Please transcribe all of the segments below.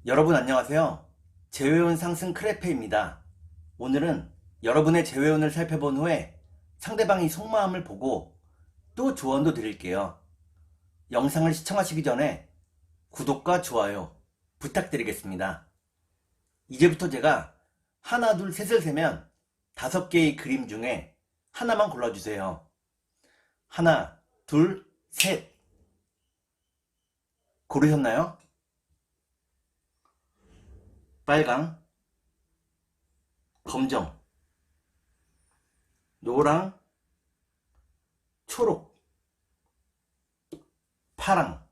여러분 안녕하세요. 제외운 상승 크레페입니다. 오늘은 여러분의 제외운을 살펴본 후에 상대방이 속마음을 보고 또 조언도 드릴게요. 영상을 시청하시기 전에 구독과 좋아요 부탁드리겠습니다. 이제부터 제가 하나, 둘, 셋을 세면 5개의 그림 중에 하나만 골라주세요. 하나, 둘, 셋. 고르셨나요? 빨강, 검정, 노랑, 초록, 파랑.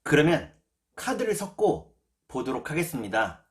그러면 카드를 섞고 보도록 하겠습니다.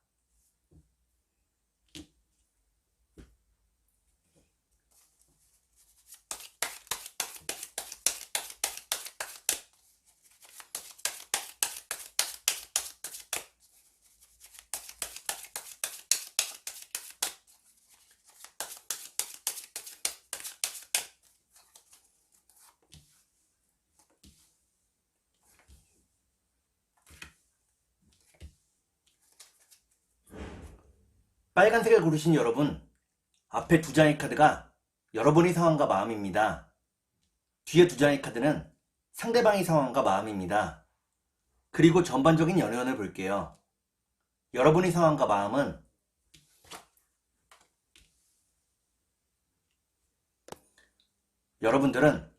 빨간색을 고르신 여러분, 앞에 2장의 카드가 여러분의 상황과 마음입니다. 뒤에 2장의 카드는 상대방의 상황과 마음입니다. 그리고 전반적인 연애운을 볼게요. 여러분의 상황과 마음은 여러분들은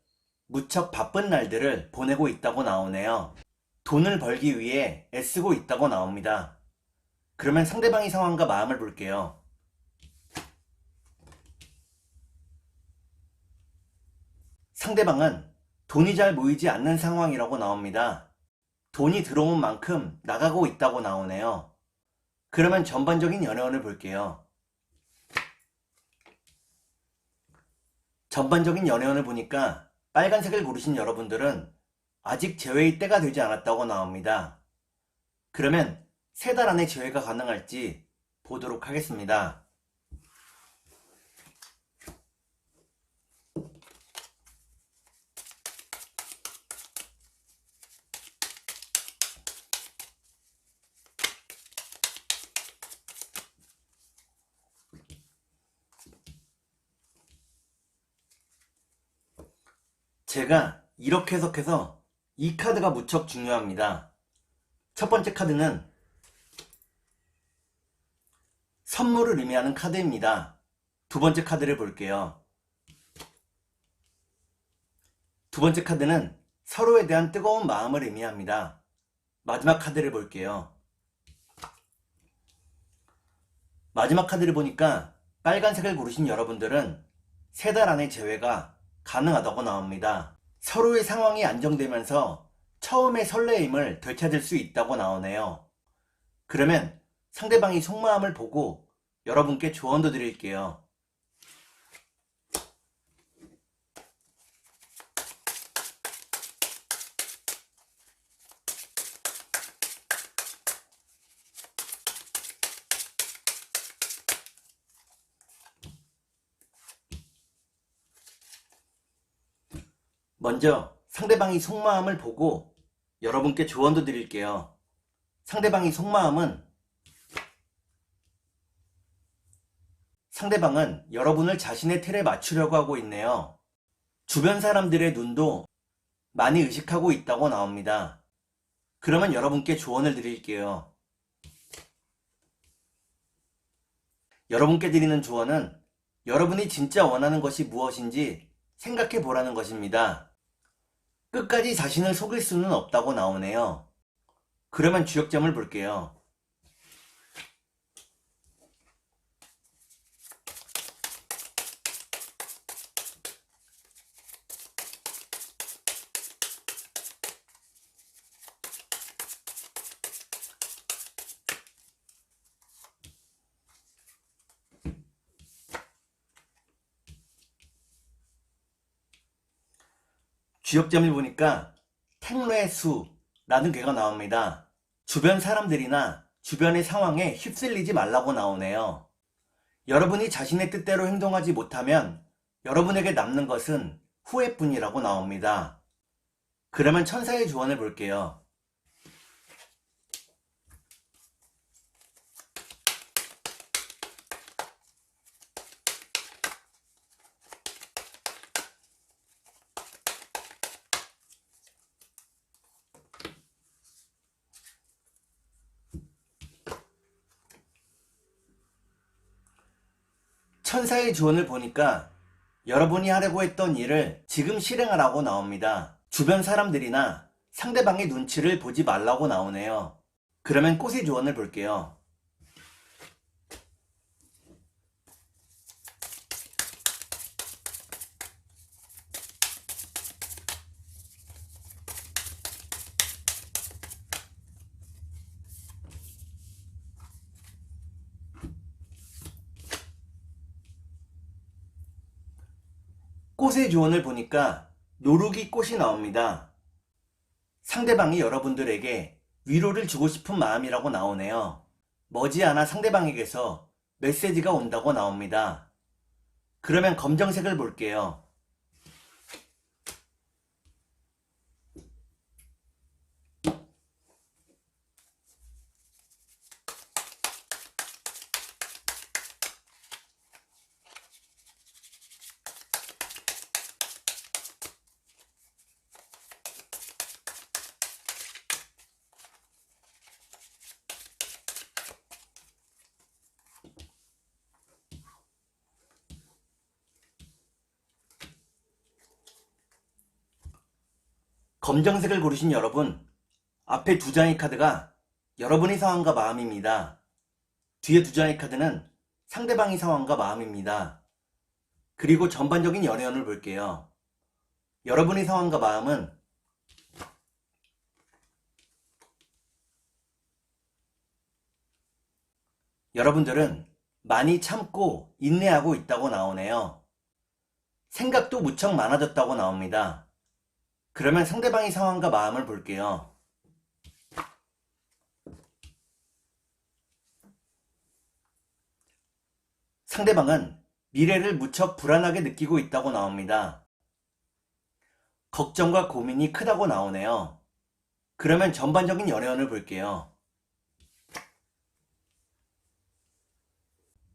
무척 바쁜 날들을 보내고 있다고 나오네요. 돈을 벌기 위해 애쓰고 있다고 나옵니다. 그러면 상대방의 상황과 마음을 볼게요. 상대방은 돈이 잘 모이지 않는 상황이라고 나옵니다. 돈이 들어온 만큼 나가고 있다고 나오네요. 그러면 전반적인 연애운을 볼게요. 전반적인 연애운을 보니까 빨간색을 고르신 여러분들은 아직 재회의 때가 되지 않았다고 나옵니다. 그러면 3달 안에 재회가 가능할지 보도록 하겠습니다. 제가 이렇게 해석해서 이 카드가 무척 중요합니다. 첫 번째 카드는 선물을 의미하는 카드입니다. 두 번째 카드를 볼게요. 두 번째 카드는 서로에 대한 뜨거운 마음을 의미합니다. 마지막 카드를 볼게요. 마지막 카드를 보니까 빨간색을 고르신 여러분들은 3달 안에 재회가 가능하다고 나옵니다. 서로의 상황이 안정되면서 처음의 설레임을 되찾을 수 있다고 나오네요. 그러면 상대방이 속마음을 보고 여러분께 조언도 드릴게요. 먼저 상대방이 속마음을 보고 여러분께 조언도 드릴게요. 상대방은 여러분을 자신의 틀에 맞추려고 하고 있네요. 주변 사람들의 눈도 많이 의식하고 있다고 나옵니다. 그러면 여러분께 조언을 드릴게요. 여러분께 드리는 조언은 여러분이 진짜 원하는 것이 무엇인지 생각해 보라는 것입니다. 끝까지 자신을 속일 수는 없다고 나오네요. 그러면 주역점을 볼게요. 주역점을 보니까 택레수라는 괴가 나옵니다. 주변 사람들이나 주변의 상황에 휩쓸리지 말라고 나오네요. 여러분이 자신의 뜻대로 행동하지 못하면 여러분에게 남는 것은 후회뿐이라고 나옵니다. 그러면 천사의 조언을 볼게요. 천사의 조언을 보니까 여러분이 하려고 했던 일을 지금 실행하라고 나옵니다. 주변 사람들이나 상대방의 눈치를 보지 말라고 나오네요. 그러면 꽃의 조언을 볼게요. 꽃의 조언을 보니까 노루기 꽃이 나옵니다. 상대방이 여러분들에게 위로를 주고 싶은 마음이라고 나오네요. 머지않아 상대방에게서 메시지가 온다고 나옵니다. 그러면 검정색을 볼게요. 검정색을 고르신 여러분, 앞에 두 장의 카드가 여러분의 상황과 마음입니다. 뒤에 두 장의 카드는 상대방의 상황과 마음입니다. 그리고 전반적인 연애운을 볼게요. 여러분의 상황과 마음은 여러분들은 많이 참고 인내하고 있다고 나오네요. 생각도 무척 많아졌다고 나옵니다. 그러면 상대방의 상황과 마음을 볼게요. 상대방은 미래를 무척 불안하게 느끼고 있다고 나옵니다. 걱정과 고민이 크다고 나오네요. 그러면 전반적인 연애운을 볼게요.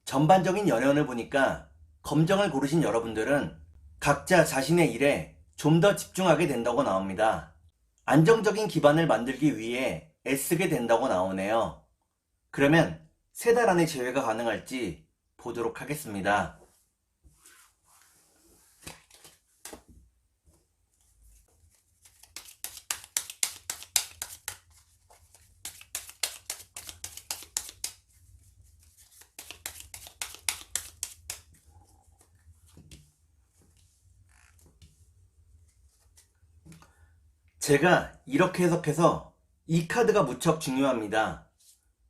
전반적인 연애운을 보니까 검정을 고르신 여러분들은 각자 자신의 일에 좀 더 집중하게 된다고 나옵니다. 안정적인 기반을 만들기 위해 애쓰게 된다고 나오네요. 그러면 3달 안에 재회가 가능할지 보도록 하겠습니다. 제가 이렇게 해석해서 이 카드가 무척 중요합니다.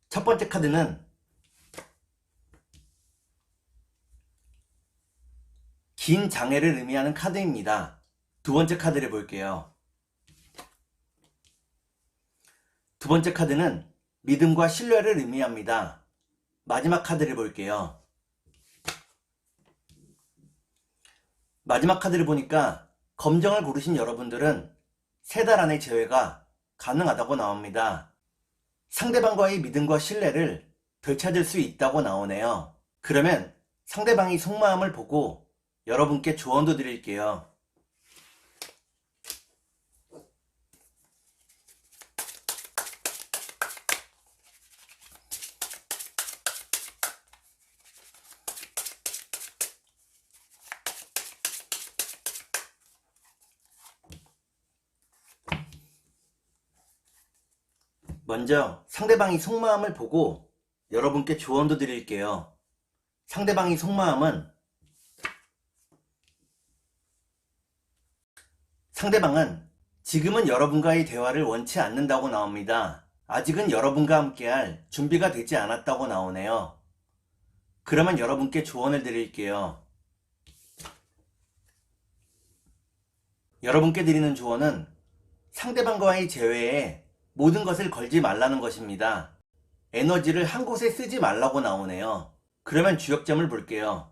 첫 번째 카드는 긴 장애를 의미하는 카드입니다. 두 번째 카드를 볼게요. 두 번째 카드는 믿음과 신뢰를 의미합니다. 마지막 카드를 볼게요. 마지막 카드를 보니까 검정을 고르신 여러분들은 3달 안에 재회가 가능하다고 나옵니다. 상대방과의 믿음과 신뢰를 되찾을 수 있다고 나오네요. 그러면 상대방이 속마음을 보고 여러분께 조언도 드릴게요. 먼저 상대방이 속마음을 보고 여러분께 조언도 드릴게요. 상대방의 속마음은 상대방은 지금은 여러분과의 대화를 원치 않는다고 나옵니다. 아직은 여러분과 함께할 준비가 되지 않았다고 나오네요. 그러면 여러분께 조언을 드릴게요. 여러분께 드리는 조언은 상대방과의 재회에 모든 것을 걸지 말라는 것입니다. 에너지를 한 곳에 쓰지 말라고 나오네요. 그러면 주역점을 볼게요.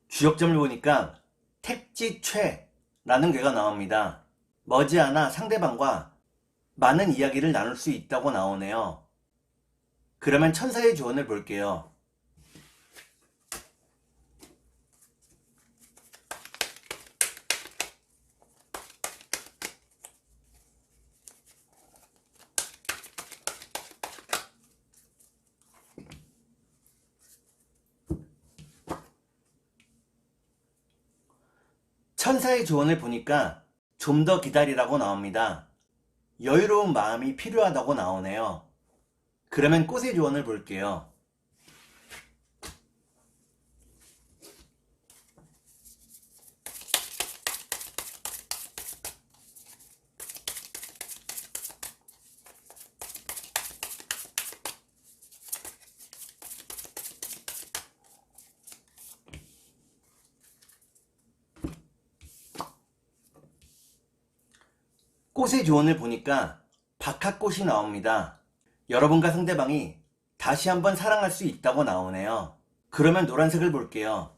주역점을 보니까 택지최라는 괴가 나옵니다. 머지않아 상대방과 많은 이야기를 나눌 수 있다고 나오네요. 그러면 천사의 조언을 볼게요. 천사의 조언을 보니까 좀 더 기다리라고 나옵니다. 여유로운 마음이 필요하다고 나오네요. 그러면 꽃의 조언을 볼게요. 꽃의 조언을 보니까 박하꽃이 나옵니다. 여러분과 상대방이 다시 한번 사랑할 수 있다고 나오네요. 그러면 노란색을 볼게요.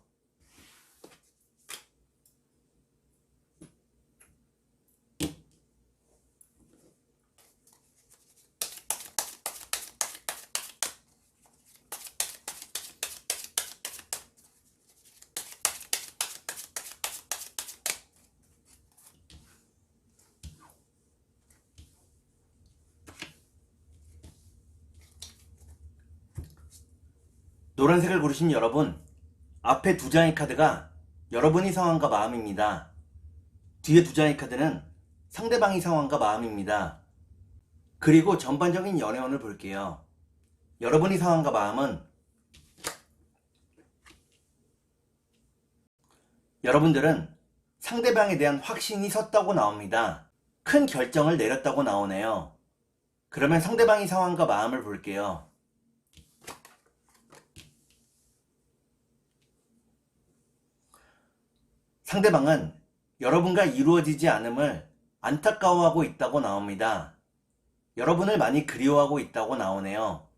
노란색을 고르신 여러분, 앞에 두 장의 카드가 여러분의 상황과 마음입니다. 뒤에 두 장의 카드는 상대방의 상황과 마음입니다. 그리고 전반적인 연애운을 볼게요. 여러분의 상황과 마음은 여러분들은 상대방에 대한 확신이 섰다고 나옵니다. 큰 결정을 내렸다고 나오네요. 그러면 상대방의 상황과 마음을 볼게요. 상대방은 여러분과 이루어지지 않음을 안타까워하고 있다고 나옵니다. 여러분을 많이 그리워하고 있다고 나오네요.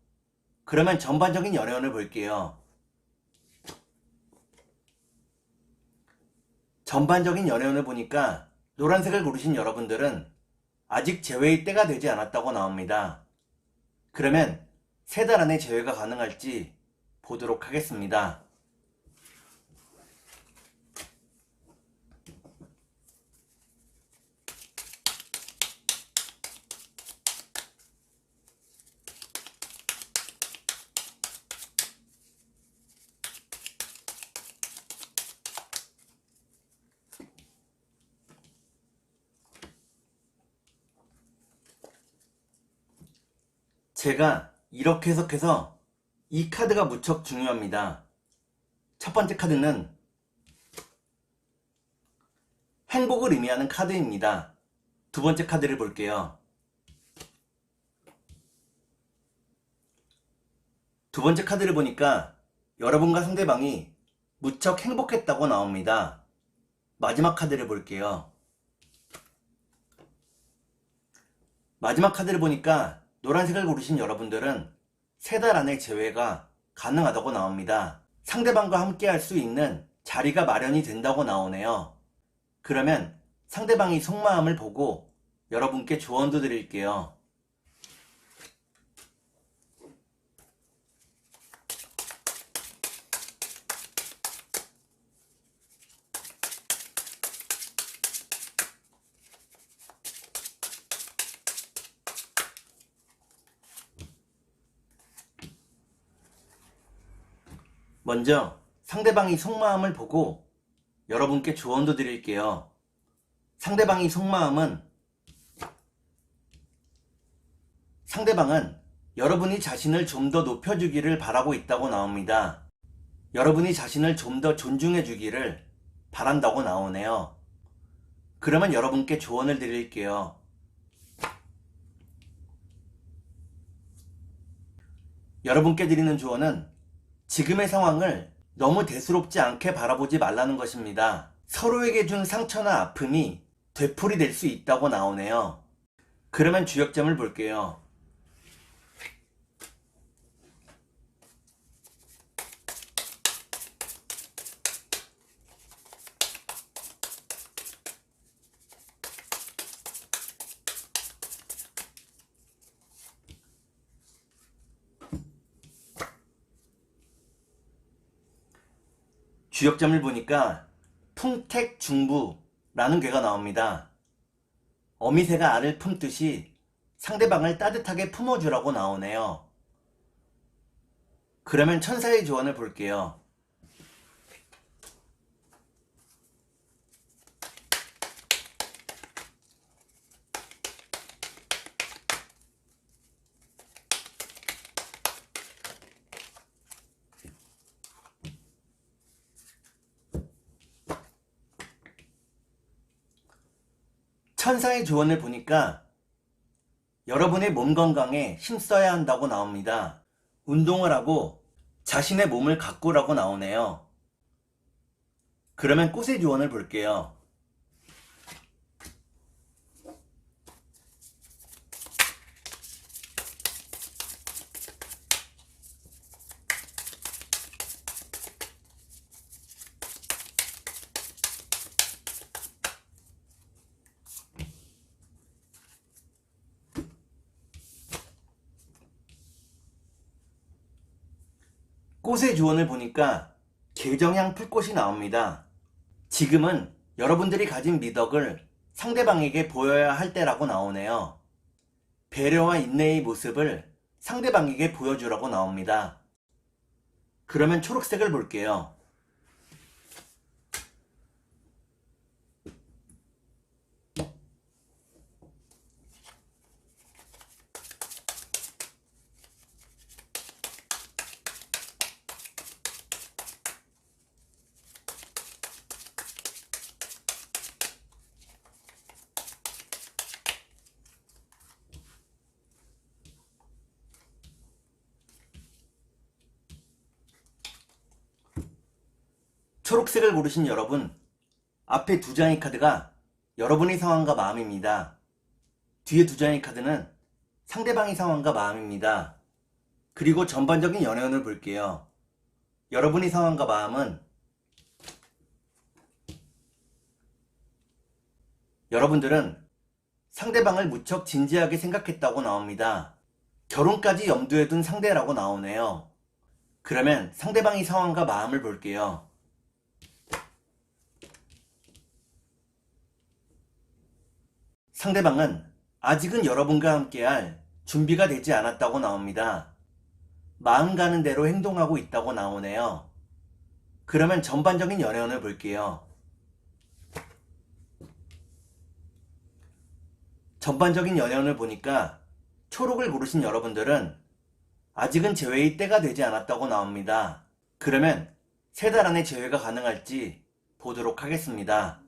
그러면 전반적인 연애운을 볼게요. 전반적인 연애운을 보니까 노란색을 고르신 여러분들은 아직 재회의 때가 되지 않았다고 나옵니다. 그러면 3달 안에 재회가 가능할지 보도록 하겠습니다. 제가 이렇게 해석해서 이 카드가 무척 중요합니다. 첫 번째 카드는 행복을 의미하는 카드입니다. 두 번째 카드를 볼게요. 두 번째 카드를 보니까 여러분과 상대방이 무척 행복했다고 나옵니다. 마지막 카드를 볼게요. 마지막 카드를 보니까 노란색을 고르신 여러분들은 3달 안에 재회가 가능하다고 나옵니다. 상대방과 함께 할 수 있는 자리가 마련이 된다고 나오네요. 그러면 상대방이 속마음을 보고 여러분께 조언도 드릴게요. 먼저 상대방이 속마음을 보고 여러분께 조언도 드릴게요. 상대방의 속마음은 상대방은 여러분이 자신을 좀 더 높여주기를 바라고 있다고 나옵니다. 여러분이 자신을 좀 더 존중해주기를 바란다고 나오네요. 그러면 여러분께 조언을 드릴게요. 여러분께 드리는 조언은 지금의 상황을 너무 대수롭지 않게 바라보지 말라는 것입니다. 서로에게 준 상처나 아픔이 되풀이될 수 있다고 나오네요. 그러면 주역점을 볼게요. 주역점을 보니까 풍택중부라는 괴가 나옵니다. 어미새가 알을 품듯이 상대방을 따뜻하게 품어주라고 나오네요. 그러면 천사의 조언을 볼게요. 천사의 조언을 보니까 여러분의 몸 건강에 힘써야 한다고 나옵니다. 운동을 하고 자신의 몸을 가꾸라고 나오네요. 그러면 꽃의 조언을 볼게요. 꽃의 조언을 보니까 계정향 풀꽃이 나옵니다. 지금은 여러분들이 가진 미덕을 상대방에게 보여야 할 때라고 나오네요. 배려와 인내의 모습을 상대방에게 보여주라고 나옵니다. 그러면 초록색을 볼게요. 초록색을 고르신 여러분, 앞에 두 장의 카드가 여러분의 상황과 마음입니다. 뒤에 두 장의 카드는 상대방의 상황과 마음입니다. 그리고 전반적인 연애운을 볼게요. 여러분의 상황과 마음은 여러분들은 상대방을 무척 진지하게 생각했다고 나옵니다. 결혼까지 염두에 둔 상대라고 나오네요. 그러면 상대방의 상황과 마음을 볼게요. 상대방은 아직은 여러분과 함께할 준비가 되지 않았다고 나옵니다. 마음 가는 대로 행동하고 있다고 나오네요. 그러면 전반적인 연애운을 볼게요. 전반적인 연애운을 보니까 초록을 고르신 여러분들은 아직은 재회의 때가 되지 않았다고 나옵니다. 그러면 3달 안에 재회가 가능할지 보도록 하겠습니다.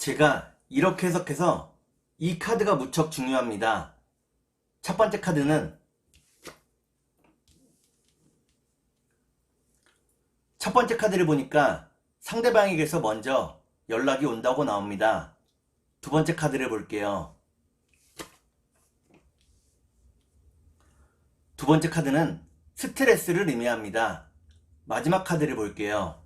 제가 이렇게 해석해서 이 카드가 무척 중요합니다. 첫 번째 카드는 첫 번째 카드를 보니까 상대방에게서 먼저 연락이 온다고 나옵니다. 두 번째 카드를 볼게요. 두 번째 카드는 스트레스를 의미합니다. 마지막 카드를 볼게요.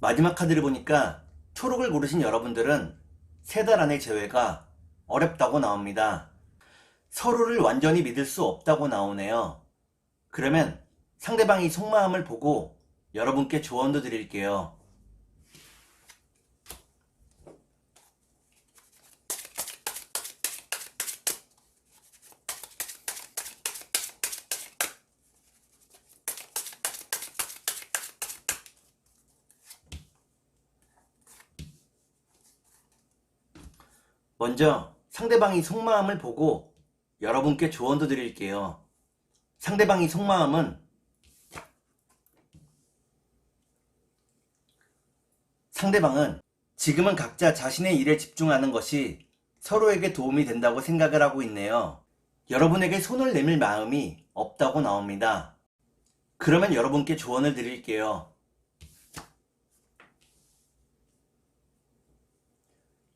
마지막 카드를 보니까 초록을 고르신 여러분들은 3달 안의 재회가 어렵다고 나옵니다. 서로를 완전히 믿을 수 없다고 나오네요. 그러면 상대방이 속마음을 보고 여러분께 조언도 드릴게요. 먼저 상대방이 속마음을 보고 여러분께 조언도 드릴게요. 상대방이 속마음은 상대방은 지금은 각자 자신의 일에 집중하는 것이 서로에게 도움이 된다고 생각을 하고 있네요. 여러분에게 손을 내밀 마음이 없다고 나옵니다. 그러면 여러분께 조언을 드릴게요.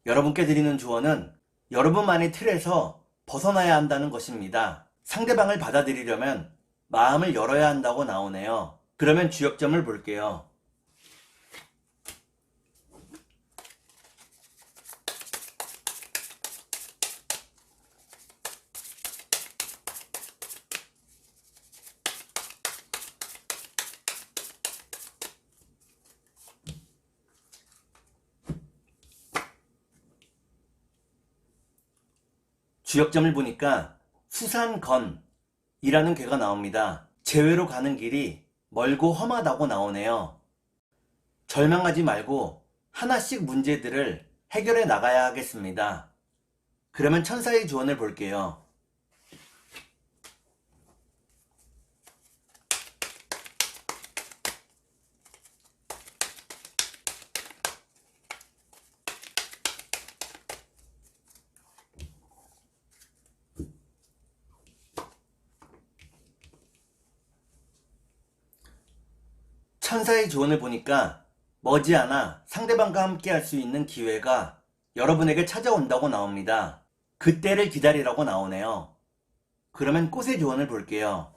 여러분께 드리는 조언은 여러분만의 틀에서 벗어나야 한다는 것입니다. 상대방을 받아들이려면 마음을 열어야 한다고 나오네요. 그러면 주역점을 볼게요. 주역점을 보니까 수산건이라는 괴가 나옵니다. 재회로 가는 길이 멀고 험하다고 나오네요. 절망하지 말고 하나씩 문제들을 해결해 나가야 하겠습니다. 그러면 천사의 조언을 볼게요. 천사의 조언을 보니까 머지않아 상대방과 함께 할 수 있는 기회가 여러분에게 찾아온다고 나옵니다. 그때를 기다리라고 나오네요. 그러면 꽃의 조언을 볼게요.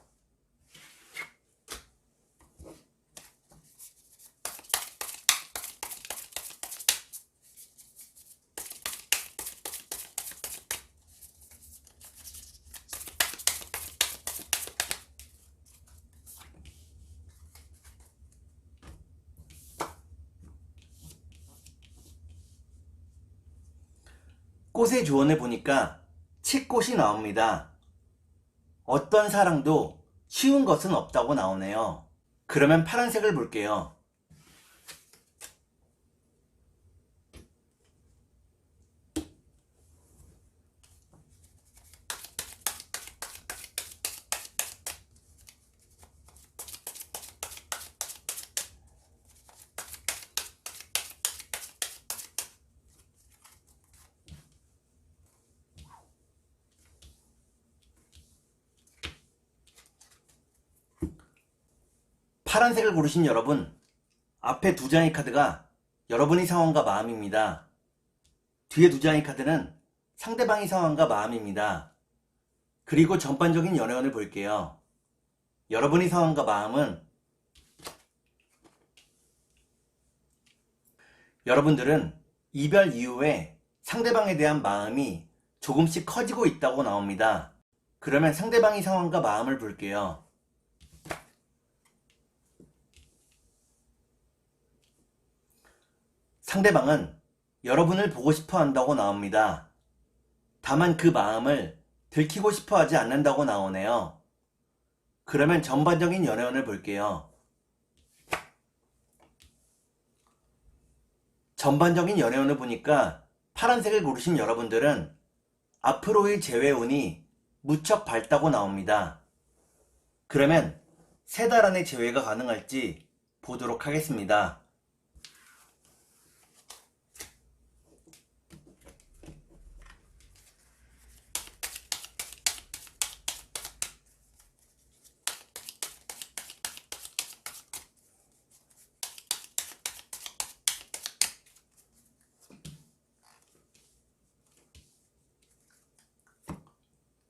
꽃의 조언을 보니까 치꽃이 나옵니다. 어떤 사랑도 쉬운 것은 없다고 나오네요. 그러면 파란색을 볼게요. 파란색을 고르신 여러분, 앞에 두 장의 카드가 여러분의 상황과 마음입니다. 뒤에 두 장의 카드는 상대방의 상황과 마음입니다. 그리고 전반적인 연애운을 볼게요. 여러분의 상황과 마음은 여러분들은 이별 이후에 상대방에 대한 마음이 조금씩 커지고 있다고 나옵니다. 그러면 상대방의 상황과 마음을 볼게요. 상대방은 여러분을 보고 싶어 한다고 나옵니다. 다만 그 마음을 들키고 싶어 하지 않는다고 나오네요. 그러면 전반적인 연애운을 볼게요. 전반적인 연애운을 보니까 파란색을 고르신 여러분들은 앞으로의 재회운이 무척 밝다고 나옵니다. 그러면 3달 안에 재회가 가능할지 보도록 하겠습니다.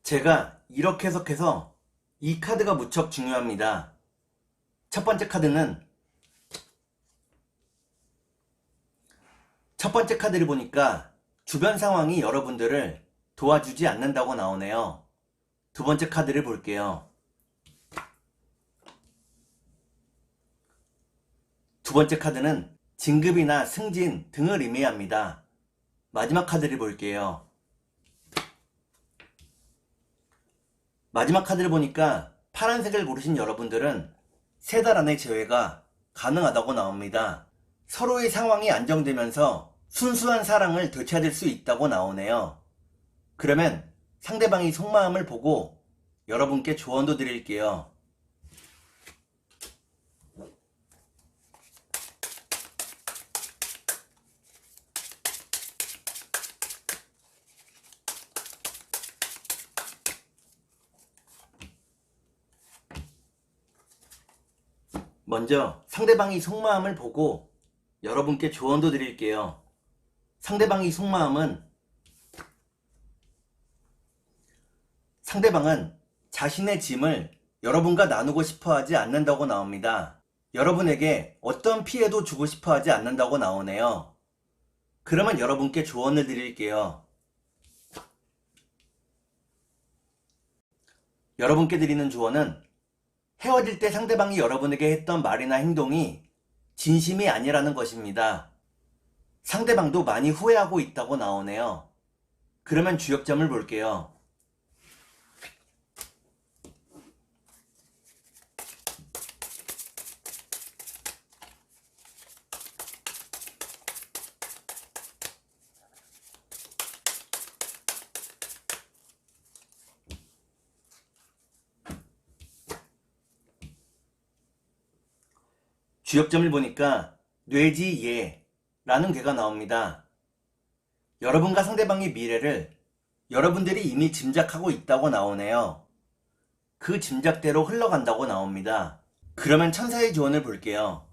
제가 이렇게 해석해서 이 카드가 무척 중요합니다. 첫 번째 카드를 보니까 주변 상황이 여러분들을 도와주지 않는다고 나오네요. 두 번째 카드를 볼게요. 두 번째 카드는 진급이나 승진 등을 의미합니다. 마지막 카드를 볼게요. 마지막 카드를 보니까 파란색을 고르신 여러분들은 3달 안에 재회가 가능하다고 나옵니다. 서로의 상황이 안정되면서 순수한 사랑을 되찾을 수 있다고 나오네요. 그러면 상대방이 속마음을 보고 여러분께 조언도 드릴게요. 먼저 상대방이 속마음을 보고 여러분께 조언도 드릴게요. 상대방은 자신의 짐을 여러분과 나누고 싶어 하지 않는다고 나옵니다. 여러분에게 어떤 피해도 주고 싶어 하지 않는다고 나오네요. 그러면 여러분께 조언을 드릴게요. 여러분께 드리는 조언은 헤어질 때 상대방이 여러분에게 했던 말이나 행동이 진심이 아니라는 것입니다. 상대방도 많이 후회하고 있다고 나오네요. 그러면 주역점을 볼게요. 주역점을 보니까 뇌지예라는 괴가 나옵니다. 여러분과 상대방의 미래를 여러분들이 이미 짐작하고 있다고 나오네요. 그 짐작대로 흘러간다고 나옵니다. 그러면 천사의 조언을 볼게요.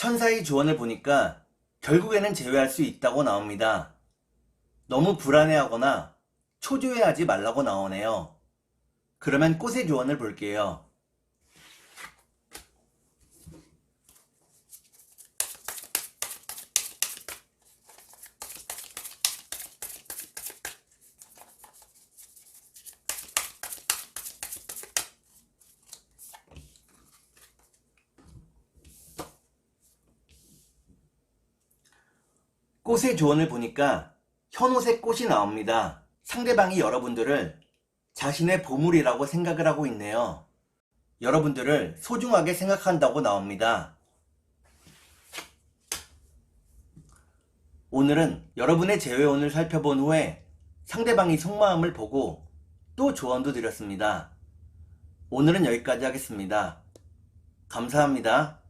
천사의 조언을 보니까 결국에는 제외할 수 있다고 나옵니다. 너무 불안해하거나 초조해하지 말라고 나오네요. 그러면 꽃의 조언을 볼게요. 꽃의 조언을 보니까 현옷의 꽃이 나옵니다. 상대방이 여러분들을 자신의 보물이라고 생각을 하고 있네요. 여러분들을 소중하게 생각한다고 나옵니다. 오늘은 여러분의 재회원을 살펴본 후에 상대방이 속마음을 보고 또 조언도 드렸습니다. 오늘은 여기까지 하겠습니다. 감사합니다.